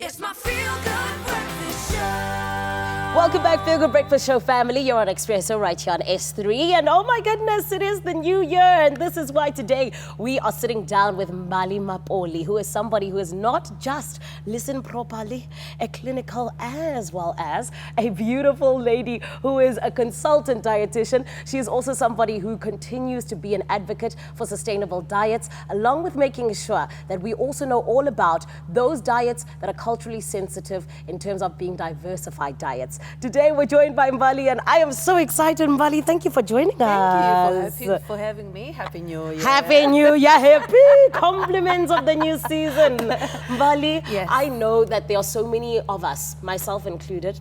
It's my feel-good breakfast show. Welcome back, Feel Good Breakfast Show family. You're on Expresso right here on S3. And oh my goodness, it is the new year. And this is why today we are sitting down with Mbali Mapoli, who is somebody who is not just listen properly, a clinical as well as a beautiful lady who is a consultant dietitian. She is also somebody who continues to be an advocate for sustainable diets, along with making sure that we also know all about those diets that are culturally sensitive in terms of being diversified diets. Today we're joined by Mbali and I am so excited. Mbali, thank you for joining us. Thank you for having me. Happy New Year. Happy New Year, happy compliments of the new season. Mbali, Yes. I know that there are so many of us, myself included,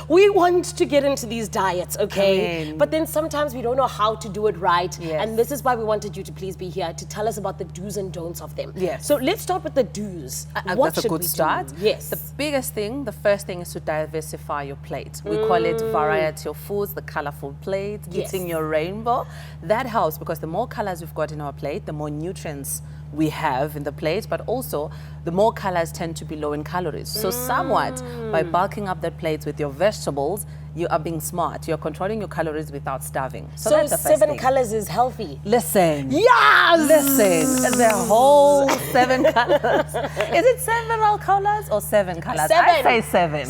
we want to get into these diets, okay? But then sometimes we don't know how to do it right. Yes. And this is why we wanted you to please be here to tell us about the do's and don'ts of them. Yes. So let's start with the do's. What That's a should good we start. do? Yes. The biggest thing, the first thing is to diversify your plate. We call it variety of foods, the colorful plate, Yes. eating your rainbow. That helps because the more colors we've got in our plate, the more nutrients we have in the plate, but also the more colors tend to be low in calories. So somewhat by bulking up that plate with your vegetables, you are being smart. You're controlling your calories without starving. So that's the first 7 thing. colors is healthy. Listen. Yes! Listen, the whole 7 colors. Is it several colors or 7 colors? I say 7.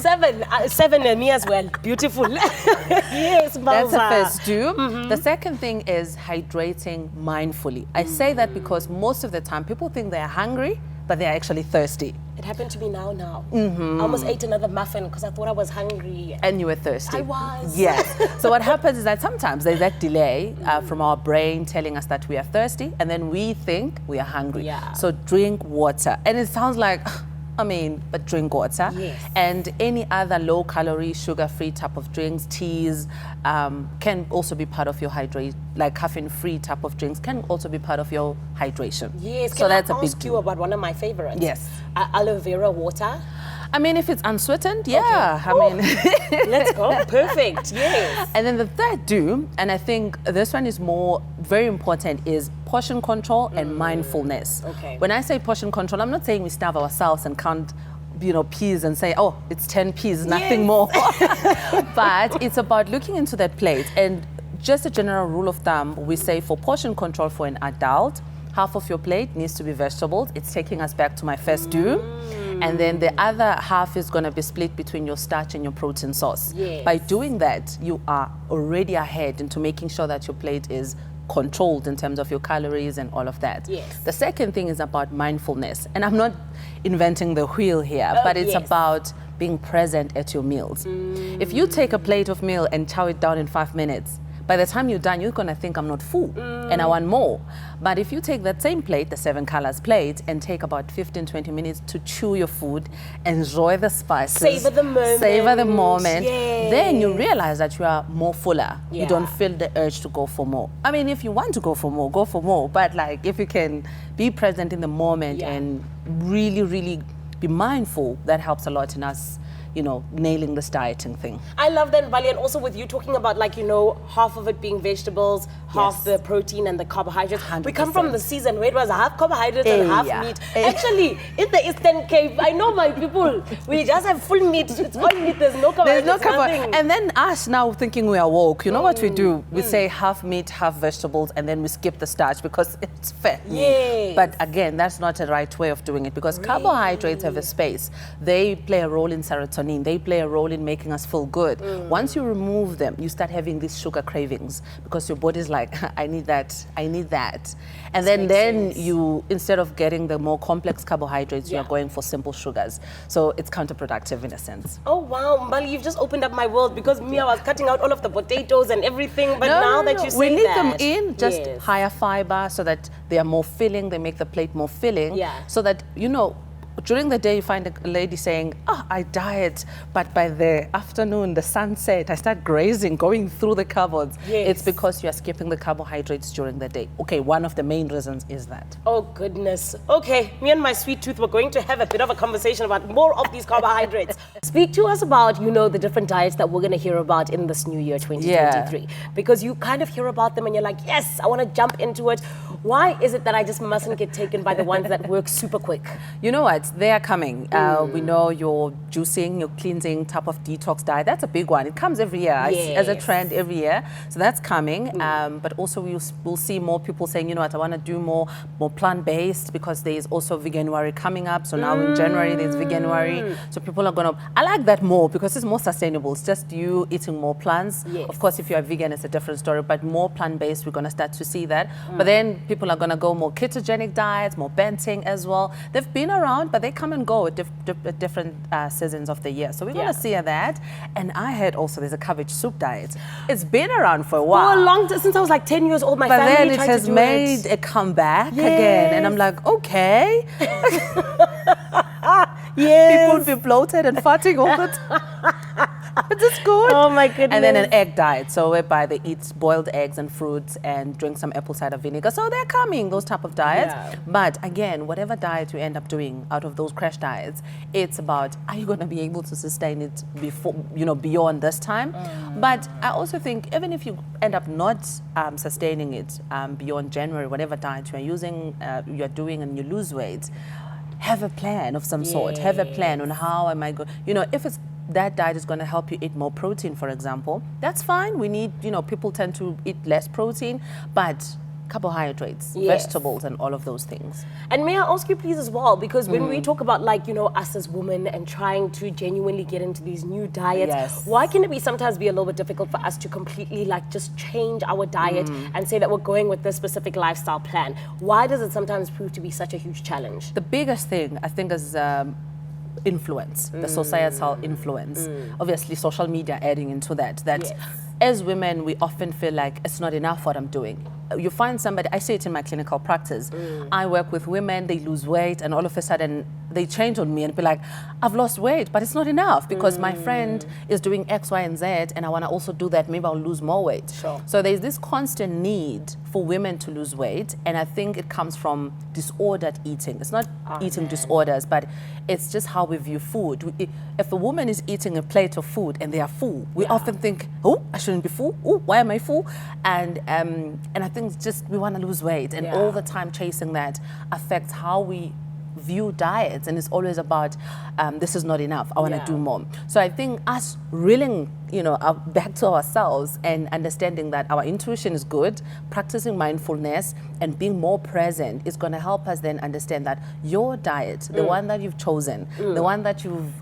7 and me as well. Beautiful. Yes, That's the Balza. first do. The second thing is hydrating mindfully. I say that because most of the time people think they're hungry, but they're actually thirsty. It happened to me now. I almost ate another muffin because I thought I was hungry. And you were thirsty. I was. Yes. So what happens is that sometimes there's that delay from our brain telling us that we are thirsty, and then we think we are hungry. Yeah. So drink water. And it sounds like, but drink water. Yes. And any other low-calorie, sugar-free type of drinks, teas, can also be part of your like caffeine-free type of drinks can also be part of your hydration. Yes. So Can that's I a big ask you do. about one of my favorites? Yes. Aloe vera water. I mean, if it's unsweetened, yeah. Okay. I mean, Let's go. Perfect. Yes. And then the third do, and I think this one is very important, is portion control and mindfulness. Okay. When I say portion control, I'm not saying we starve ourselves and count, peas and say, oh, it's 10 peas, nothing Yes. more. But it's about looking into that plate. And just a general rule of thumb, we say for portion control for an adult, half of your plate needs to be vegetables. It's taking us back to my first do. And then the other half is going to be split between your starch and your protein source. Yes. By doing that, you are already ahead into making sure that your plate is controlled in terms of your calories and all of that. Yes. The second thing is about mindfulness. And I'm not inventing the wheel here, but it's yes. about being present at your meals. If you take a plate of meal and chow it down in 5 minutes, by the time you're done, you're going to think I'm not full and I want more. But if you take that same plate, the 7 colors plate, and take about 15, 20 minutes to chew your food, enjoy the spices. Savor the moment. Savor the moment. Yes. Then you realize that you are more fuller. Yeah. You don't feel the urge to go for more. I mean, if you want to go for more, go for more. But like, if you can be present in the moment Yeah. and really, really be mindful, that helps a lot in us, nailing this dieting thing. I love that, Mbali, and also with you talking about half of it being vegetables, half Yes. the protein and the carbohydrates. We come 100%. from the season where it was half carbohydrates and half Yeah. meat. Actually, in the Eastern Cape, I know my people, we just have full meat. It's all meat, there's no carbohydrates, There's no nothing. cover. And then us now thinking we are woke, you know what we do? We say half meat, half vegetables, and then we skip the starch because it's fat. Yes. But again, that's not the right way of doing it because carbohydrates have a space. They play a role in serotonin. They play a role in making us feel good. Once you remove them, you start having these sugar cravings because your body's like, I need that, I need that. And then sense. you, instead of getting the more complex carbohydrates, you Yeah. are going for simple sugars. So it's counterproductive in a sense. Oh wow, Mbali, you've just opened up my world because me, I was cutting out all of the potatoes and everything, but now that you say we need that, them in just yes. higher fiber so that they are more filling, they make the plate more filling. Yeah. So that during the day you find a lady saying, I diet, but by the afternoon, the sunset, I start grazing, going through the cupboards. Yes. It's because you are skipping the carbohydrates during the day. Okay, one of the main reasons is that. Oh goodness. Okay, me and my sweet tooth were going to have a bit of a conversation about more of these carbohydrates. Speak to us about, the different diets that we're going to hear about in this new year 2023. Because you kind of hear about them and you're like, yes, I want to jump into it. Why is it that I just mustn't get taken by the ones that work super quick? You know what? but they are coming. We know your juicing, your cleansing type of detox diet. That's a big one. It comes every year. I see as a trend every year. So that's coming. But also we'll see more people saying, you know what, I want to do more plant-based because there is also Veganuary coming up. So now in January there's Veganuary. So people are going to, I like that more because it's more sustainable. It's just you eating more plants. Yes. Of course, if you're a vegan, it's a different story, but more plant-based, we're going to start to see that. But then people are going to go more ketogenic diets, more benting as well. They've been around, but they come and go at different seasons of the year. So we're going to see that. And I heard also there's a cabbage soup diet. It's been around for a while. For a long time, since I was like 10 years old, my But family then it tried has to do made a comeback again. And I'm like, okay. Yes. People be bloated and farting all the time. But it's good. Oh my goodness. And then an egg diet, so whereby they eat boiled eggs and fruits and drink some apple cider vinegar. So they're coming, those type of diets. Yeah. But again, whatever diet you end up doing out of those crash diets, it's about, are you going to be able to sustain it before, beyond this time? But I also think even if you end up not sustaining it beyond January, whatever diet you're using, you're doing, and you lose weight, have a plan of some sort. Have a plan on how am I going, if it's that diet is going to help you eat more protein, for example, that's fine. We need, people tend to eat less protein, but carbohydrates, vegetables, and all of those things. And may I ask you please as well, because when we talk about us as women and trying to genuinely get into these new diets, why can it sometimes be a little bit difficult for us to completely just change our diet and say that we're going with this specific lifestyle plan? Why does it sometimes prove to be such a huge challenge? The biggest thing I think is influence, the societal influence. Obviously social media adding into that. As women, we often feel like it's not enough what I'm doing. You find somebody, I say it in my clinical practice, I work with women, they lose weight, and all of a sudden they change on me and be like, I've lost weight, but it's not enough because my friend is doing X, Y, and Z, and I want to also do that, maybe I'll lose more weight. Sure. So there's this constant need for women to lose weight, and I think it comes from disordered eating. It's not eating disorders, but it's just how we view food. If a woman is eating a plate of food and they are full, we often think, oh, I shouldn't be full. Oh, why am I full? And I think it's just we want to lose weight, and all the time chasing that affects how we view diets, and it's always about this is not enough, I want to do more. So I think us reeling back to ourselves and understanding that our intuition is good, practicing mindfulness and being more present is going to help us then understand that your diet, the one that you've chosen, the one that you've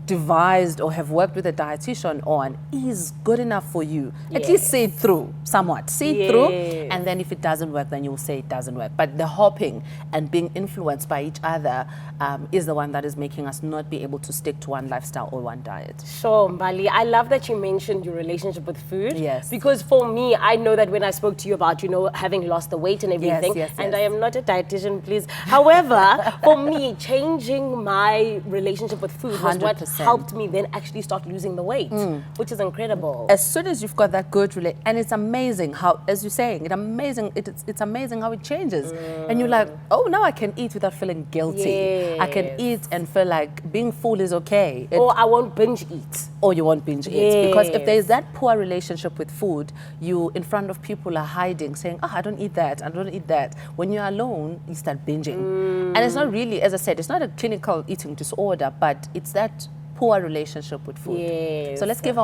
devised or have worked with a dietitian on, is good enough for you. At least see it through somewhat. See it through, and then if it doesn't work, then you'll say it doesn't work. But the hopping and being influenced by each other is the one that is making us not be able to stick to one lifestyle or one diet. Sure, Mbali. I love that you mentioned your relationship with food. Yes. Because for me, I know that when I spoke to you about, having lost the weight and everything, and I am not a dietitian, please. However, for me, changing my relationship with food was what 100%. helped me then actually start losing the weight, which is incredible. As soon as you've got that good and it's amazing how, as you're saying, it's amazing how it changes. And you're like, oh, now I can eat without feeling guilty. I can eat and feel like being full is okay. Or I won't binge eat. Or you won't binge eat. Because if there's that poor relationship with food, you in front of people are hiding, saying, oh, I don't eat that, I don't eat that. When you're alone, you start binging. And it's not really, as I said, it's not a clinical eating disorder, but it's that poor relationship with food. So let's give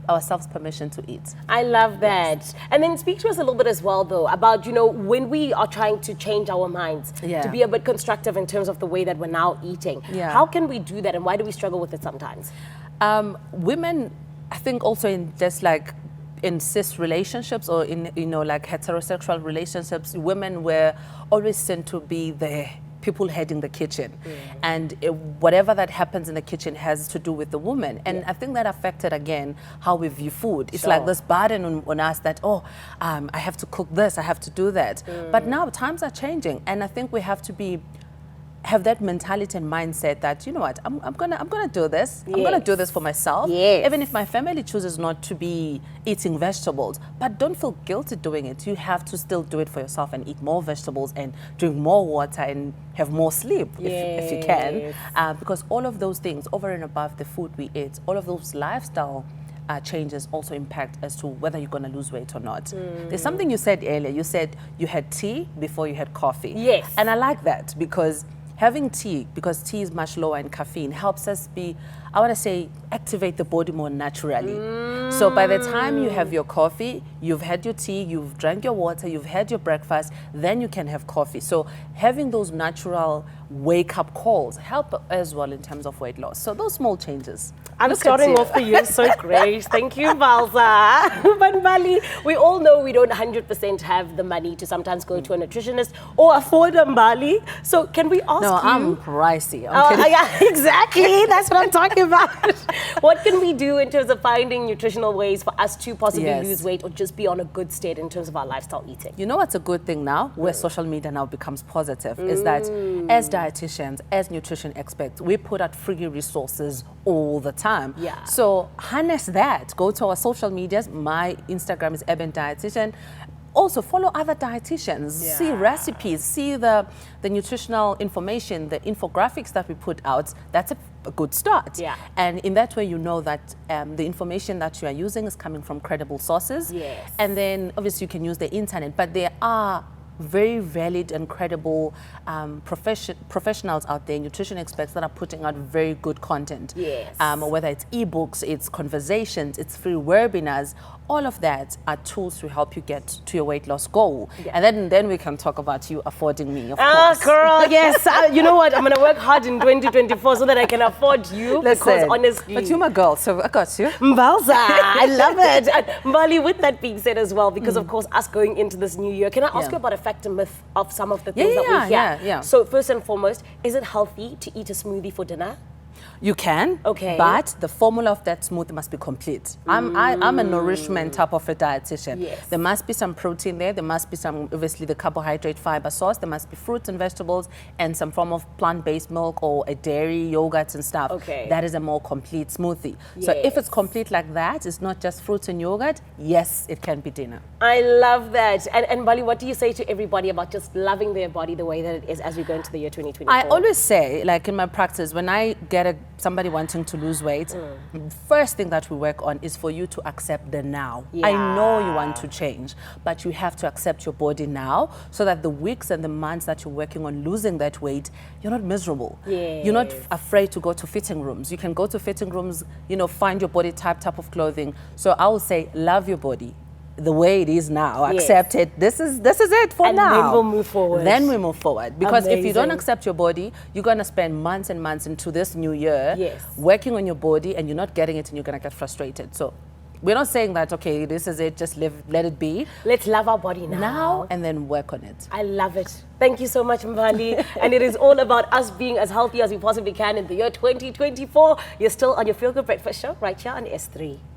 ourselves permission to eat. I love that. And then speak to us a little bit as well, though, about, when we are trying to change our minds to be a bit constructive in terms of the way that we're now eating. How can we do that, and why do we struggle with it sometimes? Women, I think also in just like in cis relationships or in, like heterosexual relationships, women were always seen to be the people heading the kitchen, and whatever that happens in the kitchen has to do with the woman. And I think that affected again how we view food. It's like this burden on us that I have to cook this, I have to do that. But now times are changing, and I think we have to have that mentality and mindset that, you know what, I'm gonna do this. I'm gonna do this for myself. Even if my family chooses not to be eating vegetables, but don't feel guilty doing it. You have to still do it for yourself and eat more vegetables and drink more water and have more sleep if you can. Because all of those things over and above the food we eat, all of those lifestyle changes also impact as to whether you're going to lose weight or not. There's something you said earlier. You said you had tea before you had coffee. And I like that because having tea, because tea is much lower in caffeine, helps us I want to say, activate the body more naturally. So by the time you have your coffee, you've had your tea, you've drank your water, you've had your breakfast, then you can have coffee. So having those natural wake-up calls help as well in terms of weight loss. So those small changes. I'm Look at starting you. off the year so great. Thank you, Balsa. But Mali, we all know we don't 100% have the money to sometimes go to a nutritionist or afford a Mali. So can we ask No, you? I'm pricey. I'm Oh, kidding. yeah, exactly. That's what I'm talking about. What can we do in terms of finding nutritional ways for us to possibly Yes. lose weight or just be on a good state in terms of our lifestyle eating? You know what's a good thing now, where social media now becomes positive, is that as dietitians, as nutrition experts, we put out free resources all the time. Yeah. So harness that. Go to our social medias. My Instagram is Eben Dietitian. Also follow other dietitians, see recipes, see the nutritional information, the infographics that we put out. That's a good start. Yeah. And in that way, you know that the information that you are using is coming from credible sources. Yes. And then obviously you can use the internet, but there are very valid and credible professionals out there, nutrition experts that are putting out very good content. Yes. Whether it's ebooks, it's conversations, it's free webinars, all of that are tools to help you get to your weight loss goal. Yeah. And then we can talk about you affording me, of Ah, course. girl, yes. You know what? I'm going to work hard in 2024 so that I can afford you. Because Listen, honestly, but you're my girl, so I got you. Mbalza, I love it. And Mbali, with that being said as well, because of course, us going into this new year, can I ask Yeah. you about a fact and myth of some of the Yeah, things that we yeah, hear? yeah. So first and foremost, is it healthy to eat a smoothie for dinner? You can, Okay. but the formula of that smoothie must be complete. I'm a nourishment type of a dietitian. Yes. There must be some protein there. There must be some, obviously, the carbohydrate fiber source. There must be fruits and vegetables and some form of plant-based milk or a dairy, yogurts and stuff. Okay. That is a more complete smoothie. So if it's Yes. complete like that, it's not just fruits and yogurt, yes, it can be dinner. I love that. And Mbali, what do you say to everybody about just loving their body the way that it is as we go into the year 2024? I always say, like in my practice, when I get somebody wanting to lose weight, first thing that we work on is for you to accept the now. I know you want to change, but you have to accept your body now so that the weeks and the months that you're working on losing that weight, you're not miserable. You're not Yes. afraid to go to fitting rooms. You can go to fitting rooms, find your body type of clothing. So I will say, love your body the way it is now. Yes. Accept it. This is it for And now. then we'll move forward. Then we move forward. Because if you don't Amazing. accept your body, you're going to spend months and months into this new year Yes. working on your body and you're not getting it and you're going to get frustrated. So we're not saying that, okay, this is it, just let it be. Let's love our body now. Now and then work on it. I love it. Thank you so much, Mbali. And it is all about us being as healthy as we possibly can in the year 2024. You're still on your Feel Good Breakfast show right here on S3.